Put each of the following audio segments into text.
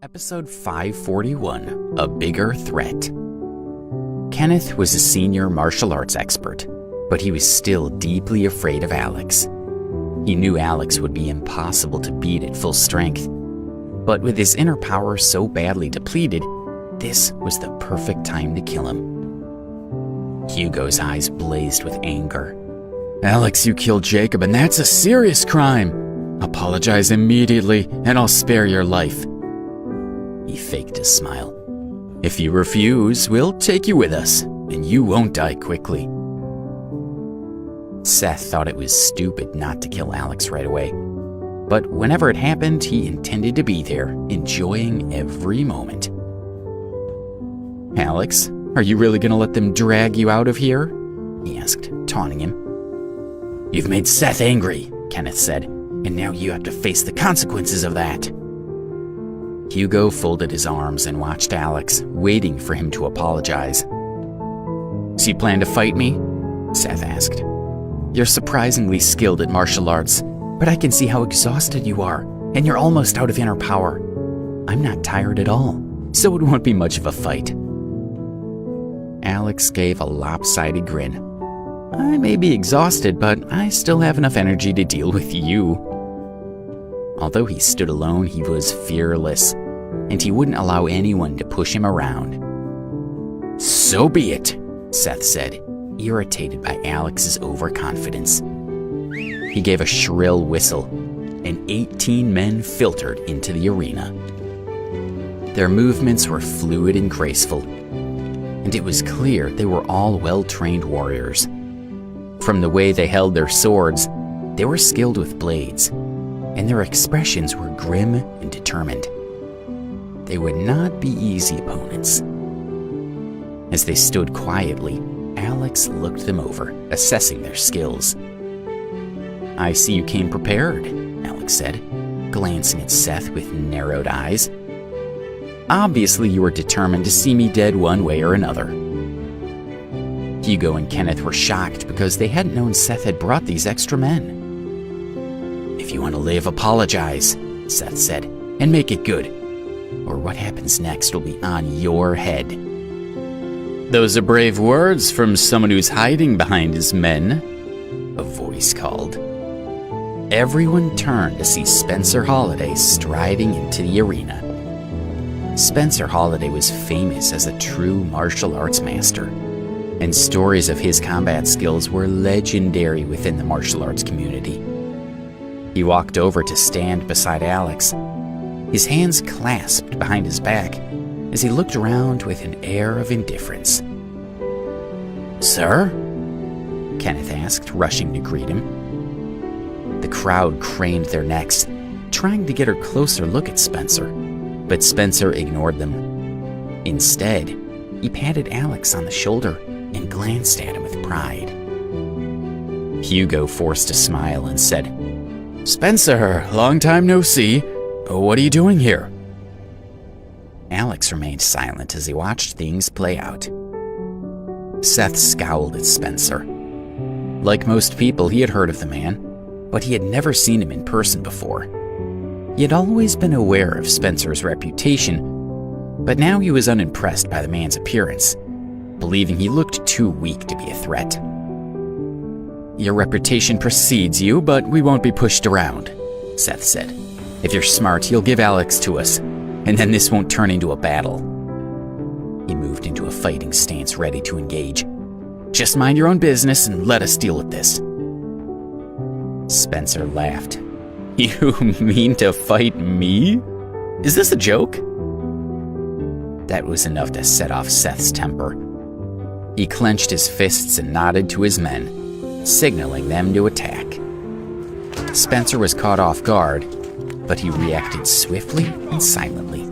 Episode 541, A Bigger Threat. Kenneth was a senior martial arts expert, but he was still deeply afraid of Alex. He knew Alex would be impossible to beat at full strength, but with his inner power so badly depleted, this was the perfect time to kill him. Hugo's eyes blazed with anger. "Alex, you killed Jacob, and that's a serious crime. Apologize immediately, and I'll spare your life." He faked a smile. "If you refuse, we'll take you with us, and you won't die quickly." Seth thought it was stupid not to kill Alex right away, but whenever it happened, he intended to be there, enjoying every moment. "Alex, are you really going to let them drag you out of here?" he asked, taunting him. "You've made Seth angry," Kenneth said, "and now you have to face the consequences of that." Hugo folded his arms and watched Alex, waiting for him to apologize. "So you plan to fight me?" Seth asked. "You're surprisingly skilled at martial arts, but I can see how exhausted you are, and you're almost out of inner power. I'm not tired at all, so it won't be much of a fight." Alex gave a lopsided grin. "I may be exhausted, but I still have enough energy to deal with you." Although he stood alone, he was fearless, and he wouldn't allow anyone to push him around. "So be it," Seth said, irritated by Alex's overconfidence. He gave a shrill whistle, and 18 men filtered into the arena. Their movements were fluid and graceful, and it was clear they were all well-trained warriors. From the way they held their swords, they were skilled with blades, and their expressions were grim and determined. They would not be easy opponents. As they stood quietly, Alex looked them over, assessing their skills. "I see you came prepared," Alex said, glancing at Seth with narrowed eyes. "Obviously you were determined to see me dead one way or another." Hugo and Kenneth were shocked because they hadn't known Seth had brought these extra men. "If you want to live, apologize," Seth said, "and make it good, or what happens next will be on your head." "Those are brave words from someone who's hiding behind his men," a voice called. Everyone turned to see Spencer Holliday striding into the arena. Spencer Holliday was famous as a true martial arts master, and stories of his combat skills were legendary within the martial arts community. He walked over to stand beside Alex, his hands clasped behind his back as he looked around with an air of indifference. "Sir?" Kenneth asked, rushing to greet him. The crowd craned their necks, trying to get a closer look at Spencer, but Spencer ignored them. Instead, he patted Alex on the shoulder and glanced at him with pride. Hugo forced a smile and said, "Spencer, long time no see. What are you doing here?" Alex remained silent as he watched things play out. Seth scowled at Spencer. Like most people, he had heard of the man, but he had never seen him in person before. He had always been aware of Spencer's reputation, but now he was unimpressed by the man's appearance, believing he looked too weak to be a threat. "Your reputation precedes you, but we won't be pushed around," Seth said. "If you're smart, you'll give Alex to us, and then this won't turn into a battle." He moved into a fighting stance, ready to engage. "Just mind your own business and let us deal with this." Spencer laughed. "You mean to fight me? Is this a joke?" That was enough to set off Seth's temper. He clenched his fists and nodded to his men, signaling them to attack. Spencer was caught off guard, but he reacted swiftly and silently.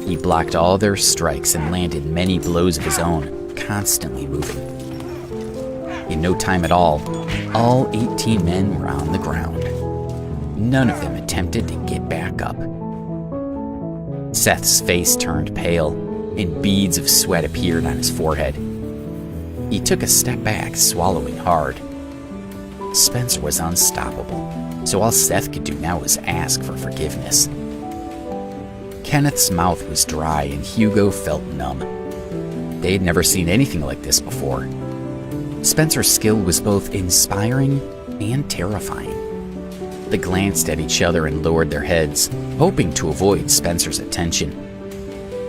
He blocked all their strikes and landed many blows of his own, constantly moving. In no time at all 18 men were on the ground. None of them attempted to get back up. Seth's face turned pale, and beads of sweat appeared on his forehead. He took a step back, swallowing hard. Spencer was unstoppable, so all Seth could do now was ask for forgiveness. Kenneth's mouth was dry and Hugo felt numb. They had never seen anything like this before. Spencer's skill was both inspiring and terrifying. They glanced at each other and lowered their heads, hoping to avoid Spencer's attention.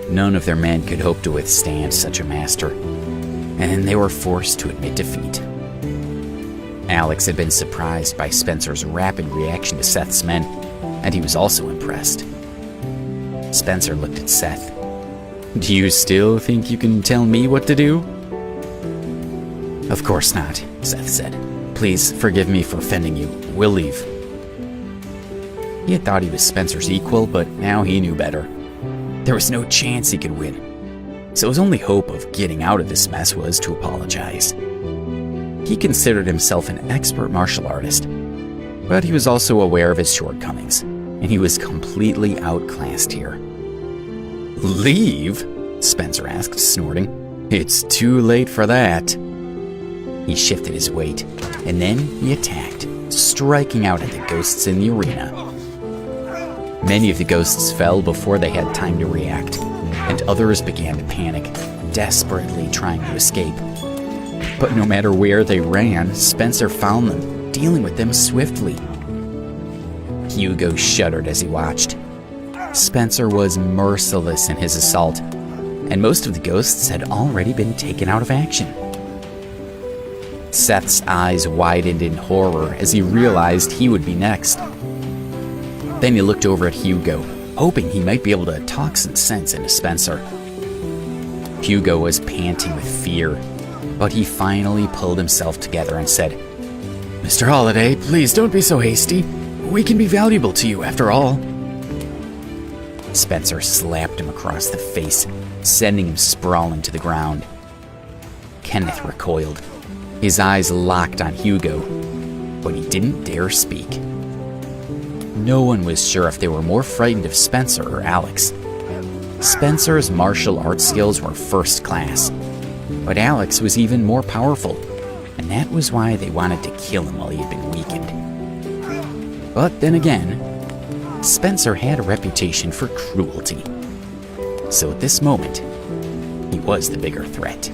None of their men could hope to withstand such a master, and they were forced to admit defeat. Alex had been surprised by Spencer's rapid reaction to Seth's men, and he was also impressed. Spencer looked at Seth. "Do you still think you can tell me what to do?" "Of course not," Seth said. "Please forgive me for offending you. We'll leave." He had thought he was Spencer's equal, but now he knew better. There was no chance he could win, so his only hope of getting out of this mess was to apologize. He considered himself an expert martial artist, but he was also aware of his shortcomings, and he was completely outclassed here. "Leave?" Spencer asked, snorting. "It's too late for that." He shifted his weight, and then he attacked, striking out at the ghosts in the arena. Many of the ghosts fell before they had time to react, and others began to panic, desperately trying to escape. But no matter where they ran, Spencer found them, dealing with them swiftly. Hugo shuddered as he watched. Spencer was merciless in his assault, and most of the ghosts had already been taken out of action. Seth's eyes widened in horror as he realized he would be next. Then he looked over at Hugo, hoping he might be able to talk some sense into Spencer. Hugo was panting with fear, but he finally pulled himself together and said, "Mr. Holliday, please don't be so hasty. We can be valuable to you after all." Spencer slapped him across the face, sending him sprawling to the ground. Kenneth recoiled. His eyes locked on Hugo, but he didn't dare speak. No one was sure if they were more frightened of Spencer or Alex. Spencer's martial arts skills were first class, but Alex was even more powerful, and that was why they wanted to kill him while he had been weakened. But then again, Spencer had a reputation for cruelty. So at this moment, he was the bigger threat.